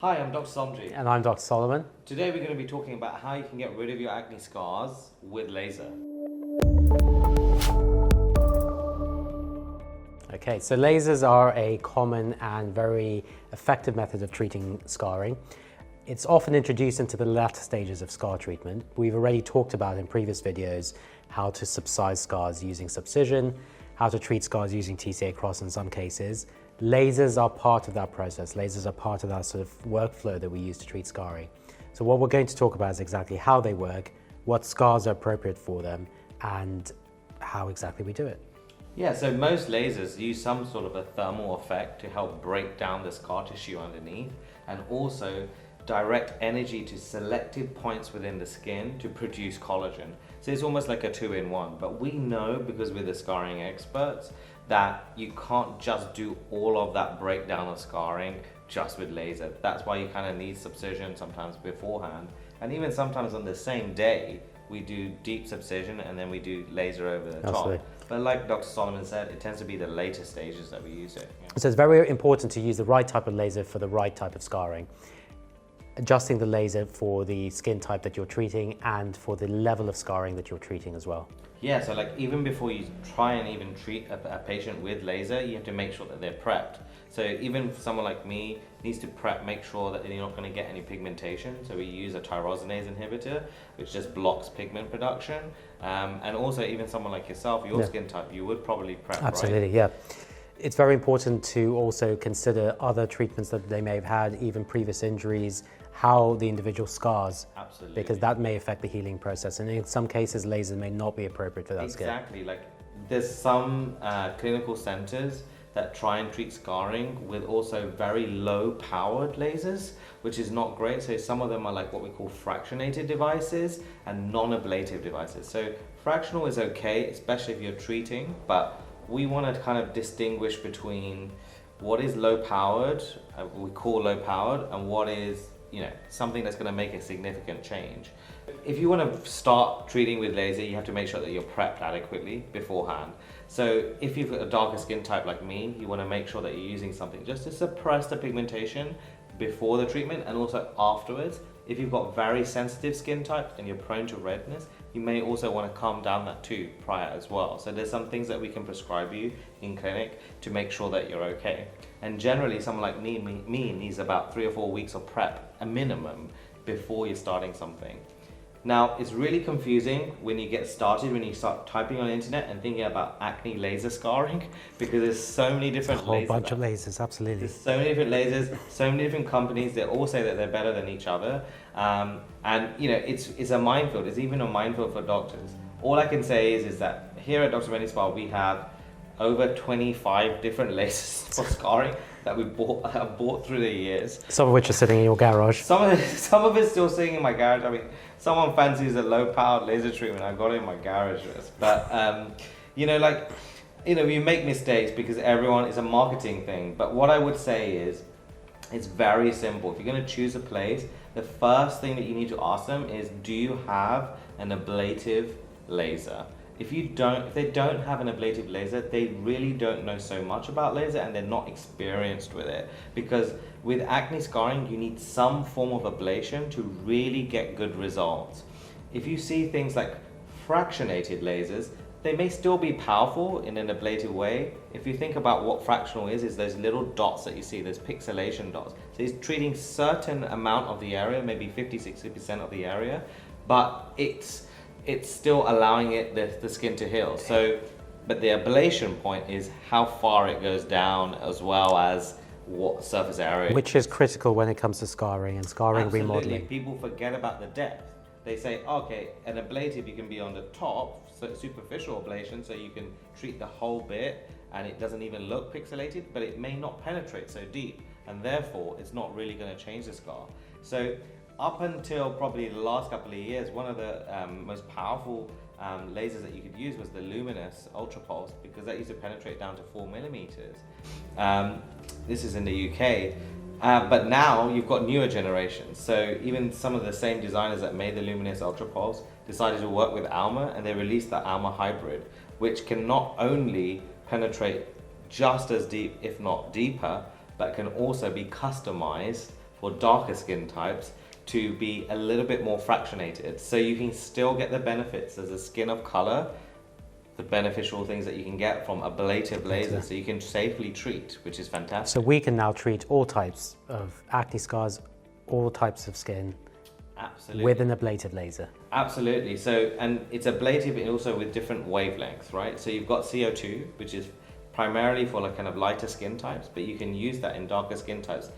Hi, I'm Dr. Somji. And I'm Dr. Solomon. Today we're going to be talking about how you can get rid of your acne scars with laser. Okay, so lasers are a common and very effective method of treating scarring. It's often introduced into the latter stages of scar treatment. We've already talked about in previous videos how to subside scars using subcision, how to treat scars using TCA cross in some cases. Lasers are part of that process. Lasers are part of that sort of workflow that we use to treat scarring. So what we're going to talk about is exactly how they work, what scars are appropriate for them, and how exactly we do it. Yeah, so most lasers use some sort of a thermal effect to help break down the scar tissue underneath and also direct energy to selected points within the skin to produce collagen. So it's almost like a two-in-one, but we know, because we're the scarring experts, that you can't just do all of that breakdown of scarring just with laser. That's why you kind of need subcision sometimes beforehand. And even sometimes on the same day, we do deep subcision and then we do laser over the top. But like Dr. Solomon said, it tends to be the later stages that we use it. Yeah. So it's very important to use the right type of laser for the right type of scarring. Adjusting the laser for the skin type that you're treating and for the level of scarring that you're treating as well. Yeah, so like even before you try and even treat a patient with laser, you have to make sure that they're prepped. So even for someone like me needs to make sure that you're not going to get any pigmentation. So we use a tyrosinase inhibitor, which just blocks pigment production. And also even someone like yourself, your skin type, you would probably prep, Absolutely, right? yeah. It's very important to also consider other treatments that they may have had, even previous injuries, how the individual scars. Absolutely. Because that may affect the healing process. And in some cases, lasers may not be appropriate for that skin. Exactly. Like there's some clinical centers that try and treat scarring with also very low powered lasers, which is not great. So some of them are like what we call fractionated devices and non-ablative devices. So fractional is okay, especially if you're treating, but we want to kind of distinguish between what is low powered, we call low powered, and what is, you know, something that's going to make a significant change. If you want to start treating with laser, you have to make sure that you're prepped adequately beforehand. So if you've got a darker skin type like me, you want to make sure that you're using something just to suppress the pigmentation before the treatment and also afterwards. If you've got very sensitive skin type and you're prone to redness, you may also want to calm down that too prior as well. So there's some things that we can prescribe you in clinic to make sure that you're okay. And generally someone like me needs about 3 or 4 weeks of prep, a minimum, before you're starting something. Now, it's really confusing when you get started, when you start typing on the internet and thinking about acne laser scarring, because there's so many different lasers. A whole bunch of lasers, absolutely. There's so many different lasers, so many different companies. They all say that they're better than each other. And you know, it's a minefield. It's even a minefield for doctors. All I can say is that here at Dr. Spa, we have over 25 different lasers for scarring that we bought through the years. Some of which are sitting in your garage. Some of it's still sitting in my garage. I mean, someone fancies a low-powered laser treatment, I got it in my garage. But you know, like, you know, you make mistakes because everyone is a marketing thing. But what I would say is, it's very simple. If you're going to choose a place, the first thing that you need to ask them is, do you have an ablative laser? If they don't have an ablative laser, they really don't know so much about laser and they're not experienced with it. Because with acne scarring, you need some form of ablation to really get good results. If you see things like fractionated lasers, they may still be powerful in an ablative way. If you think about what fractional is those little dots that you see, those pixelation dots. So it's treating certain amount of the area, maybe 50-60% of the area, but it's still allowing the skin to heal. So, but the ablation point is how far it goes down as well as what surface area. Which is critical when it comes to scarring and scarring Absolutely. remodeling. People forget about the depth. They say, okay, an ablative, you can be on the top, so superficial ablation, so you can treat the whole bit and it doesn't even look pixelated, but it may not penetrate so deep, and therefore it's not really going to change the scar. So up until probably the last couple of years, one of the most powerful lasers that you could use was the luminous ultra pulse, because that used to penetrate down to 4 millimeters. This is in the UK. But now you've got newer generations. So even some of the same designers that made the luminous ultra pulse decided to work with Alma, and they released the Alma hybrid, which can not only penetrate just as deep, if not deeper, but can also be customized for darker skin types to be a little bit more fractionated. So you can still get the benefits as a skin of color, the beneficial things that you can get from ablative laser, so you can safely treat, which is fantastic. So we can now treat all types of acne scars, all types of skin, absolutely, with an ablative laser. Absolutely. So, and it's ablative and also with different wavelengths, right? So you've got CO2, which is primarily for like kind of lighter skin types, but you can use that in darker skin types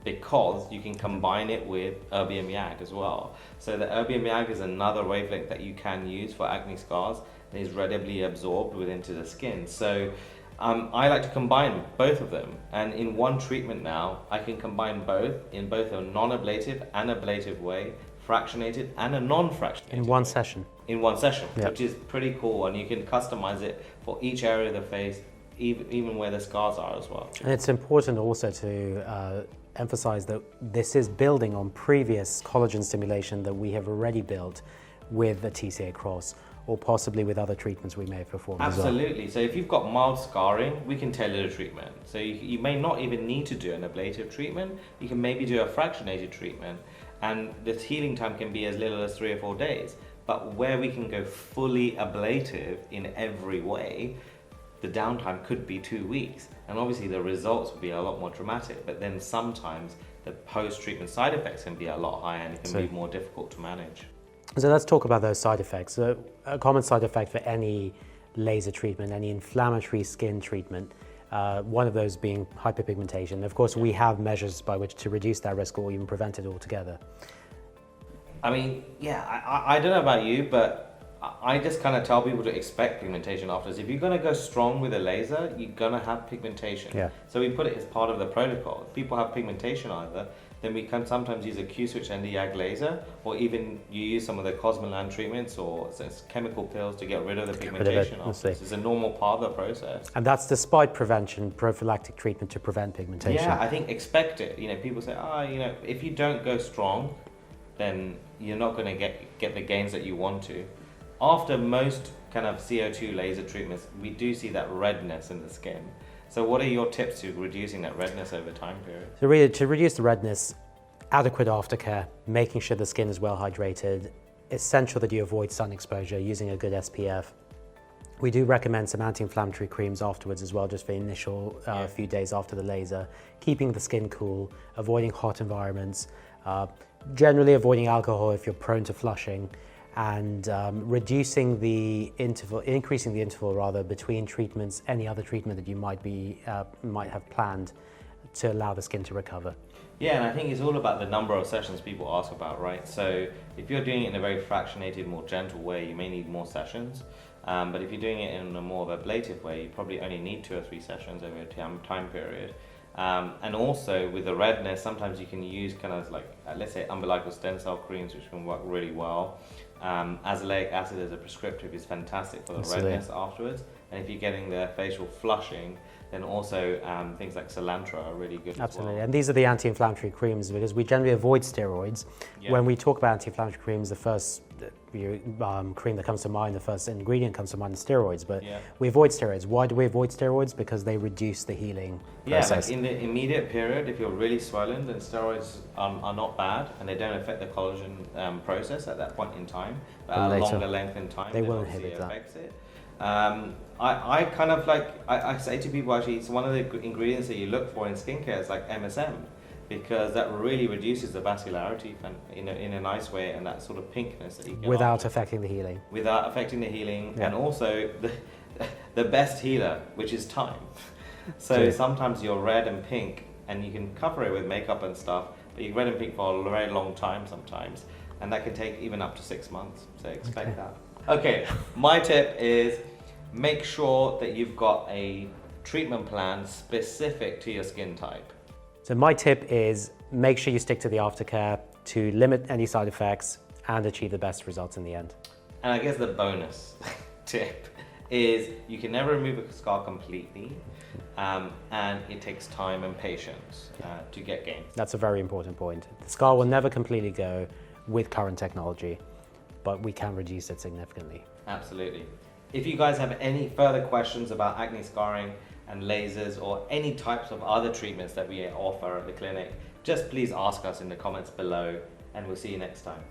because you can combine it with erbium YAG as well. So the erbium YAG is another wavelength that you can use for acne scars and is readily absorbed into the skin. So I like to combine both of them, and in one treatment now I can combine both in both a non-ablative and ablative way, fractionated and a non-fractionated In one way. session. In one session, Yep. which is pretty cool, and you can customize it for each area of the face, even where the scars are as well. And it's important also to emphasize that this is building on previous collagen stimulation that we have already built with the TCA cross, or possibly with other treatments we may have performed as well. Absolutely. So if you've got mild scarring, we can tailor the treatment. So you may not even need to do an ablative treatment. You can maybe do a fractionated treatment, and the healing time can be as little as 3 or 4 days. But where we can go fully ablative in every way, the downtime could be 2 weeks. And obviously the results will be a lot more dramatic, but then sometimes the post-treatment side effects can be a lot higher and it can be more difficult to manage. So let's talk about those side effects. So a common side effect for any laser treatment, any inflammatory skin treatment, one of those being hyperpigmentation. Of course, we have measures by which to reduce that risk or even prevent it altogether. I mean, yeah, I don't know about you, but I just kind of tell people to expect pigmentation afterwards. If you're going to go strong with a laser, you're going to have pigmentation. Yeah. So we put it as part of the protocol. If people have pigmentation either, then we can sometimes use a Q-switch Nd:YAG laser, or even you use some of the Cosmoland treatments or chemical pills to get rid of the pigmentation afterwards. It's a normal part of the process. And that's despite prevention, prophylactic treatment to prevent pigmentation. Yeah, I think expect it. People say, if you don't go strong, then you're not going to get the gains that you want to. After most kind of CO2 laser treatments, we do see that redness in the skin. So what are your tips to reducing that redness over time period? So really, to reduce the redness, adequate aftercare, making sure the skin is well hydrated, essential that you avoid sun exposure, using a good SPF. We do recommend some anti-inflammatory creams afterwards as well, just for the initial few days after the laser, keeping the skin cool, avoiding hot environments, generally avoiding alcohol if you're prone to flushing, and increasing the interval rather between treatments, any other treatment that you might have planned to allow the skin to recover. Yeah, and I think it's all about the number of sessions people ask about, right? So if you're doing it in a very fractionated, more gentle way, you may need more sessions. But if you're doing it in a more of ablative way, you probably only need 2 or 3 sessions over a time period. And also with the redness, sometimes you can use kind of like, let's say, umbilical stem cell creams, which can work really well. Azelaic acid as a prescriptive is fantastic for the redness afterwards. And if you're getting the facial flushing, then also things like cilantro are really good as well. And these are the anti-inflammatory creams, because we generally avoid steroids. Yeah. When we talk about anti-inflammatory creams, the first cream that comes to mind, the first ingredient comes to mind is steroids, but we avoid steroids. Why do we avoid steroids? Because they reduce the healing process. Like in the immediate period, if you're really swollen, then steroids are not bad, and they don't affect the collagen process at that point in time, but at a longer length in time, they will obviously inhibit that. affects it. I kind of like, I say to people, actually, it's one of the ingredients that you look for in skincare is like MSM, because that really reduces the vascularity in a nice way, and that sort of pinkness that you get without affecting the healing. Without affecting the healing, and also the best healer, which is time. So sometimes you're red and pink, and you can cover it with makeup and stuff, but you're red and pink for a very long time sometimes, and that can take even up to 6 months, so expect that. Okay, my tip is make sure that you've got a treatment plan specific to your skin type. So my tip is make sure you stick to the aftercare to limit any side effects and achieve the best results in the end. And I guess the bonus tip is you can never remove a scar completely, and it takes time and patience to get gain. That's a very important point. The scar will never completely go with current technology, but we can reduce it significantly. Absolutely. If you guys have any further questions about acne scarring and lasers or any types of other treatments that we offer at the clinic, just please ask us in the comments below, and we'll see you next time.